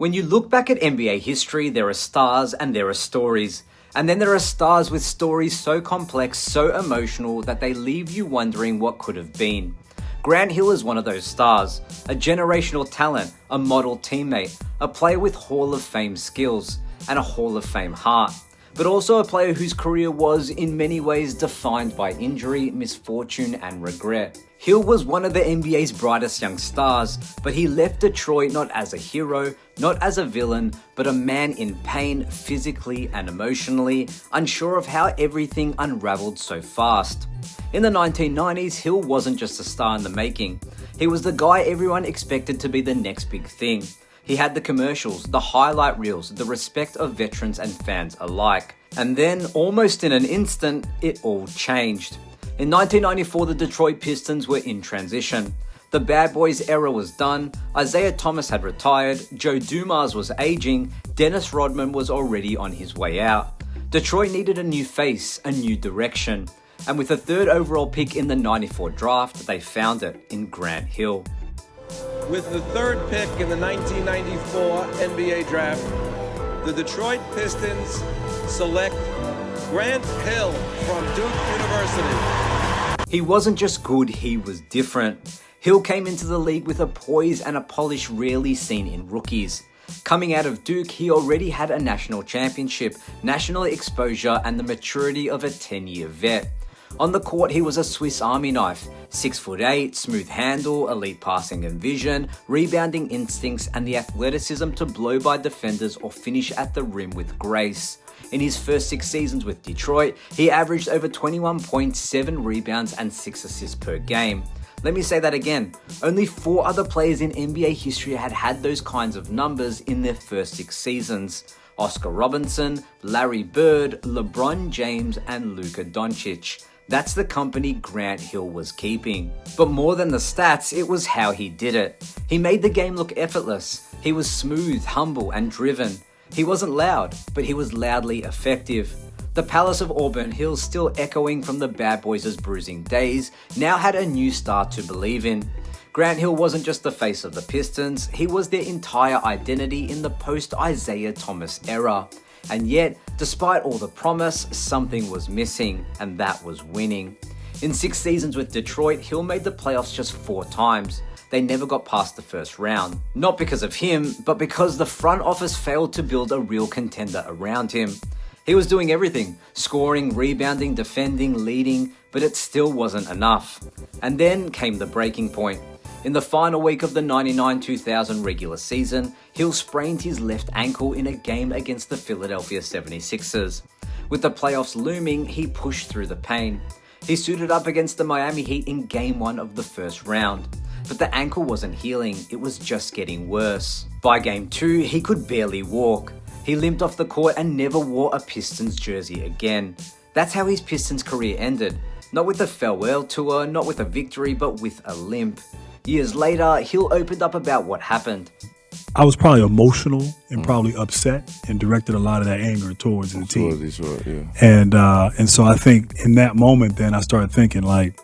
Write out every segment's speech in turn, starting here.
When you look back at NBA history, there are stars and there are stories. And then there are stars with stories so complex, so emotional that they leave you wondering what could have been. Grant Hill is one of those stars, a generational talent, a model teammate, a player with Hall of Fame skills, and a Hall of Fame heart. But also a player whose career was, in many ways, defined by injury, misfortune, and regret. Hill was one of the NBA's brightest young stars, but he left Detroit not as a hero, not as a villain, but a man in pain physically and emotionally, unsure of how everything unraveled so fast. In the 1990s, Hill wasn't just a star in the making. He was the guy everyone expected to be the next big thing. He had the commercials, the highlight reels, the respect of veterans and fans alike. And then, almost in an instant, it all changed. In 1994, the Detroit Pistons were in transition. The bad boys era was done, Isaiah Thomas had retired, Joe Dumars was aging, Dennis Rodman was already on his way out. Detroit needed a new face, a new direction. And with the third overall pick in the 94 draft, they found it in Grant Hill. With the third pick in the 1994 NBA draft, the Detroit Pistons select Grant Hill from Duke University. He wasn't just good, he was different. Hill came into the league with a poise and a polish rarely seen in rookies. Coming out of Duke, he already had a national championship, national exposure, and the maturity of a 10-year vet. On the court, he was a Swiss Army knife, 6'8", smooth handle, elite passing and vision, rebounding instincts, and the athleticism to blow by defenders or finish at the rim with grace. In his first 6 seasons with Detroit, he averaged over 21 points, 7 rebounds, and 6 assists per game. Let me say that again. Only 4 other players in NBA history had those kinds of numbers in their first 6 seasons. Oscar Robertson, Larry Bird, LeBron James, and Luka Doncic. That's the company Grant Hill was keeping. But more than the stats, it was how he did it. He made the game look effortless. He was smooth, humble, and driven. He wasn't loud, but he was loudly effective. The Palace of Auburn Hills, still echoing from the Bad Boys' bruising days, now had a new star to believe in. Grant Hill wasn't just the face of the Pistons, he was their entire identity in the post-Isaiah Thomas era. And yet, despite all the promise, something was missing, and that was winning. In 6 seasons with Detroit, Hill made the playoffs just 4 times. They never got past the first round. Not because of him, but because the front office failed to build a real contender around him. He was doing everything, scoring, rebounding, defending, leading, but it still wasn't enough. And then came the breaking point. In the final week of the 99-2000 regular season, Hill sprained his left ankle in a game against the Philadelphia 76ers. With the playoffs looming, he pushed through the pain. He suited up against the Miami Heat in Game 1 of the first round. But the ankle wasn't healing, it was just getting worse. By Game 2, he could barely walk. He limped off the court and never wore a Pistons jersey again. That's how his Pistons career ended. Not with a farewell tour, not with a victory, but with a limp. Years later, Hill opened up about what happened. I was probably emotional and probably upset and directed a lot of that anger towards the team. Detroit, yeah. And so I think in that moment, then I started thinking like,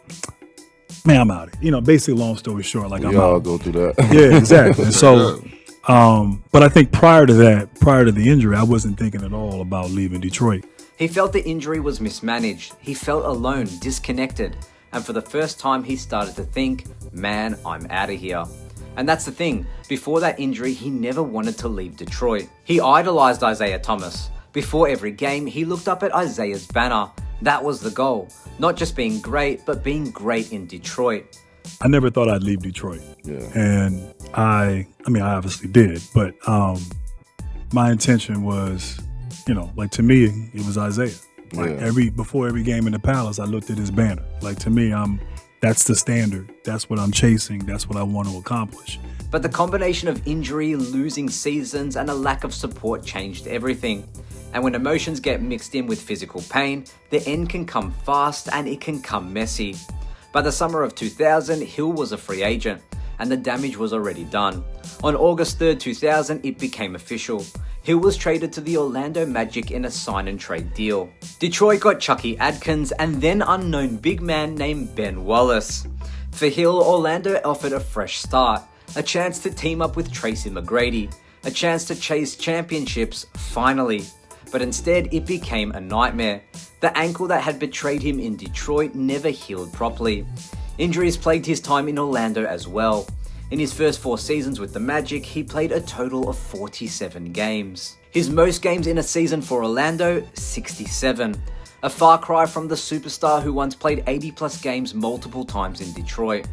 man, I'm out. Basically, long story short, like I'm out. We all go through that. Yeah, exactly. And so, but I think prior to the injury, I wasn't thinking at all about leaving Detroit. He felt the injury was mismanaged. He felt alone, disconnected. And for the first time, he started to think, man, I'm out of here. And that's the thing. Before that injury, he never wanted to leave Detroit. He idolized Isaiah Thomas. Before every game, he looked up at Isaiah's banner. That was the goal. Not just being great, but being great in Detroit. I never thought I'd leave Detroit. Yeah. And I obviously did, but my intention was, to me, it was Isaiah. Before every game in the Palace, I looked at his banner. Like, to me, that's the standard. That's what I'm chasing. That's what I want to accomplish. But the combination of injury, losing seasons, and a lack of support changed everything. And when emotions get mixed in with physical pain, the end can come fast and it can come messy. By the summer of 2000, Hill was a free agent, and the damage was already done. On August 3rd, 2000, it became official. Hill was traded to the Orlando Magic in a sign-and-trade deal. Detroit got Chucky Adkins and then unknown big man named Ben Wallace. For Hill, Orlando offered a fresh start, a chance to team up with Tracy McGrady, a chance to chase championships finally. But instead it became a nightmare. The ankle that had betrayed him in Detroit never healed properly. Injuries plagued his time in Orlando as well. In his first 4 seasons with the Magic, he played a total of 47 games. His most games in a season for Orlando, 67. A far cry from the superstar who once played 80 plus games multiple times in Detroit.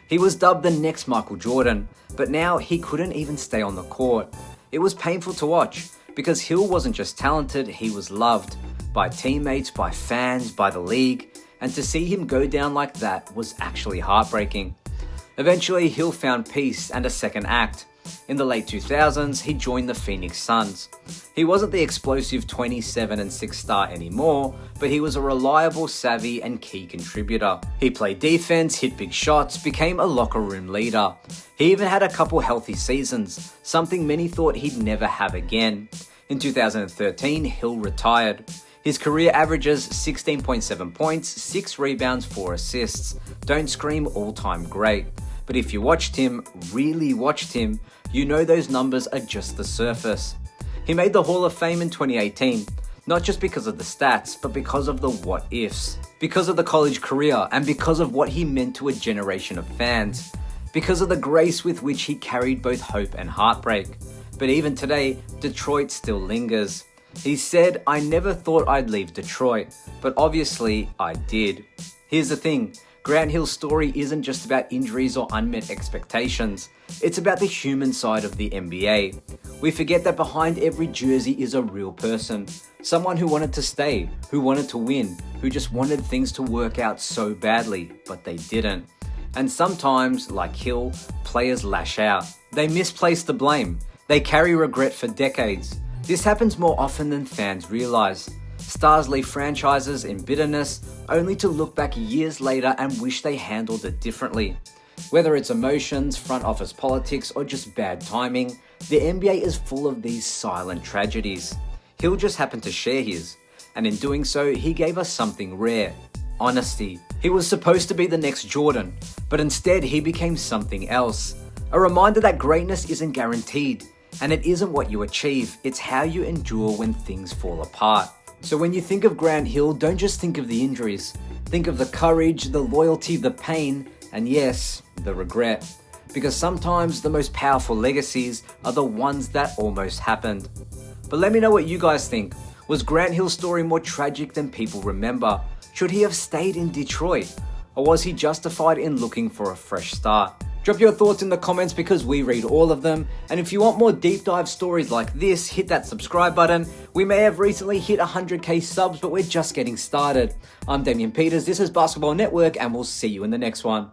He was dubbed the next Michael Jordan, but now he couldn't even stay on the court. It was painful to watch, because Hill wasn't just talented, he was loved. By teammates, by fans, by the league, and to see him go down like that was actually heartbreaking. Eventually, Hill found peace and a second act. In the late 2000s, he joined the Phoenix Suns. He wasn't the explosive 27-6 star anymore, but he was a reliable, savvy, and key contributor. He played defense, hit big shots, became a locker room leader. He even had a couple healthy seasons, something many thought he'd never have again. In 2013, Hill retired. His career averages 16.7 points, 6 rebounds, 4 assists. Don't scream all-time great. But if you watched him, really watched him, you know those numbers are just the surface. He made the Hall of Fame in 2018, not just because of the stats, but because of the what-ifs. Because of the college career, and because of what he meant to a generation of fans. Because of the grace with which he carried both hope and heartbreak. But even today, Detroit still lingers. He said, "I never thought I'd leave Detroit, but obviously I did." Here's the thing, Grant Hill's story isn't just about injuries or unmet expectations. It's about the human side of the NBA. We forget that behind every jersey is a real person. Someone who wanted to stay, who wanted to win, who just wanted things to work out so badly, but they didn't. And sometimes, like Hill, players lash out. They misplace the blame. They carry regret for decades. This happens more often than fans realize. Stars leave franchises in bitterness, only to look back years later and wish they handled it differently. Whether it's emotions, front office politics, or just bad timing, the NBA is full of these silent tragedies. Hill just happened to share his, and in doing so, he gave us something rare: honesty. He was supposed to be the next Jordan, but instead he became something else. A reminder that greatness isn't guaranteed, and it isn't what you achieve, it's how you endure when things fall apart. So when you think of Grant Hill, don't just think of the injuries. Think of the courage, the loyalty, the pain, and yes, the regret. Because sometimes the most powerful legacies are the ones that almost happened. But let me know what you guys think. Was Grant Hill's story more tragic than people remember? Should he have stayed in Detroit? Or was he justified in looking for a fresh start? Drop your thoughts in the comments because we read all of them. And if you want more deep dive stories like this, hit that subscribe button. We may have recently hit 100k subs, but we're just getting started. I'm Damian Peters, this is Basketball Network, and we'll see you in the next one.